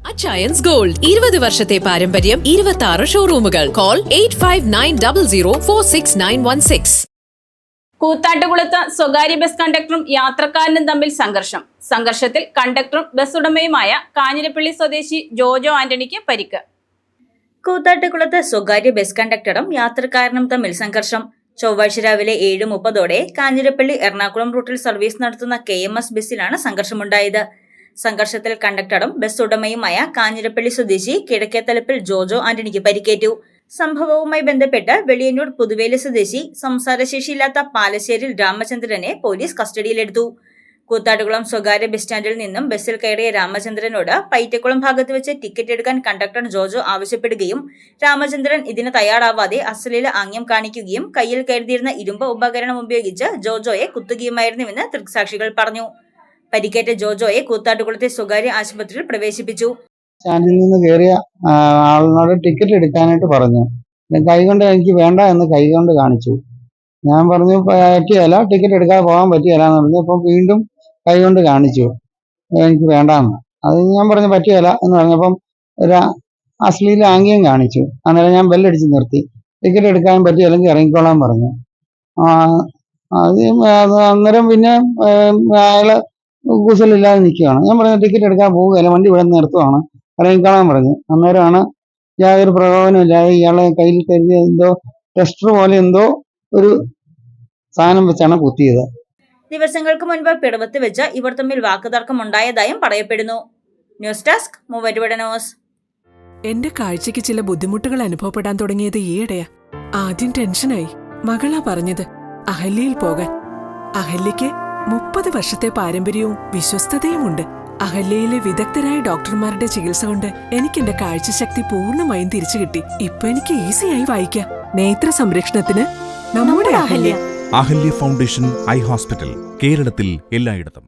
Achayans gold 20 വർഷത്തെ പാരമ്പര്യം 26 ഷോറൂമുകൾ. Call 8590046916. കൂത്താട്ടുകുളത്ത് സ്വകാര്യ ബസ് കണ്ടക്ടറും യാത്രക്കാരനും തമ്മിൽ സംഘർഷത്തിൽ കണ്ടക്ടറും ബസ് ഉടമയുമായ കാഞ്ഞിരപ്പള്ളി സ്വദേശി ജോജോ ആന്റണിക്ക് പരിക്ക്. കൂത്താട്ടുകുളത്ത് സ്വകാര്യ ബസ് കണ്ടക്ടറും യാത്രക്കാരനും തമ്മിൽ സംഘർഷം. ചൊവ്വാഴ്ച രാവിലെ 7:30 കാഞ്ഞിരപ്പള്ളി എറണാകുളം റൂട്ടിൽ സർവീസ് നടത്തുന്ന KMS ബസ്സിലാണ് സംഘർഷമുണ്ടായത്. സംഘർഷത്തിൽ കണ്ടക്ടറും ബസ് ഉടമയുമായ കാഞ്ഞിരപ്പള്ളി സ്വദേശി കിഴക്കേത്തലപ്പിൽ ജോജോ ആന്റണിക്ക് പരിക്കേറ്റു. സംഭവവുമായി ബന്ധപ്പെട്ട് വെളിയന്നൂർ പുതുവേലി സ്വദേശി സംസാരശേഷിയില്ലാത്ത പാലശ്ശേരിൽ രാമചന്ദ്രനെ പോലീസ് കസ്റ്റഡിയിലെടുത്തു. കൂത്താട്ടുകുളം സ്വകാര്യ ബസ് സ്റ്റാൻഡിൽ നിന്നും ബസ്സിൽ കയറിയ രാമചന്ദ്രനോട് പൈറ്റക്കുളം ഭാഗത്ത് വെച്ച് ടിക്കറ്റ് എടുക്കാൻ കണ്ടക്ടർ ജോജോ ആവശ്യപ്പെടുകയും രാമചന്ദ്രൻ ഇതിന് തയ്യാറാവാതെ അശ്ലീല ആംഗ്യം കാണിക്കുകയും കയ്യിൽ കരുതിയിരുന്ന ഇരുമ്പ് ഉപകരണം ഉപയോഗിച്ച് ജോജോയെ കുത്തുകയുമായിരുന്നുവെന്ന് ദൃക്സാക്ഷികൾ പറഞ്ഞു. പരിക്കേറ്റ ജോജോയെ കൂത്താട്ടുകുളത്തെ സ്വകാര്യ ആശുപത്രിയിൽ പ്രവേശിപ്പിച്ചു. സ്റ്റാൻഡിൽ നിന്ന് കയറിയ ആളിനോട് ടിക്കറ്റ് എടുക്കാനായിട്ട് പറഞ്ഞു. കൈകൊണ്ട് എനിക്ക് വേണ്ട എന്ന് കൈകൊണ്ട് കാണിച്ചു. ഞാൻ പറഞ്ഞു പറ്റിയല്ല, ടിക്കറ്റ് എടുക്കാതെ പോകാൻ പറ്റിയല്ല എന്ന് പറഞ്ഞു. അപ്പം വീണ്ടും കൈകൊണ്ട് കാണിച്ചു എനിക്ക് വേണ്ടാന്ന്. അത് ഞാൻ പറഞ്ഞു പറ്റിയല്ല എന്ന് പറഞ്ഞപ്പം ഒരു അശ്ലീല ആംഗ്യം കാണിച്ചു. അന്നേരം ഞാൻ ബെല്ലടിച്ച് നിർത്തി. ടിക്കറ്റ് എടുക്കാൻ പറ്റിയല്ലെങ്കിൽ ഇറങ്ങിക്കോളാൻ പറഞ്ഞു. അന്നേരം പിന്നെ അയാള് കൂസലില്ലാതെ നിൽക്കുകയാണ്. ഞാൻ പറഞ്ഞു ടിക്കറ്റ് എടുക്കാൻ പോവുകയല്ല, വണ്ടി ഇവിടെ നിർത്തുവാണ്, ഇറങ്ങിക്കോളാൻ പറഞ്ഞു. അന്നേരമാണ് യാതൊരു പ്രകോപനമില്ലാതെ ഇയാളെ കയ്യിൽ കരുതിയ എന്തോ ടെസ്റ്റർ പോലെ എന്തോ ഒരു സാധനം വെച്ചാണ് കുത്തിയത്. ദിവസങ്ങൾക്ക് മുൻപ് പിടവത്ത് വെച്ച് ഇവർ തമ്മിൽ വാക്കുതർക്കം ഉണ്ടായതായും പറയപ്പെടുന്നു. News desk Muvattupuzha news. എന്റെ കാഴ്ചയ്ക്ക് ചില ബുദ്ധിമുട്ടുകൾ അനുഭവപ്പെടാൻ തുടങ്ങിയത് ഈയിടെയാ. ആദ്യം ടെൻഷനായി. മകളാ പറഞ്ഞത് അഹല്യയിൽ പോകാൻ. അഹല്യയ്ക്ക് 30 വർഷത്തെ പാരമ്പര്യവും വിശ്വസ്തതയുമുണ്ട്. അഹല്യയിലെ വിദഗ്ധരായ ഡോക്ടർമാരുടെ ചികിത്സ കൊണ്ട് എനിക്ക് എന്റെ കാഴ്ചശക്തി പൂർണ്ണമായും തിരിച്ചു കിട്ടി. ഇപ്പൊ എനിക്ക് ഈസിയായി വായിക്കാം. നേത്ര സംരക്ഷണത്തിന് നമ്മുടെ Ahalya. Ahalya foundation eye hospital, കേരളത്തിൽ എല്ലായിടത്തും.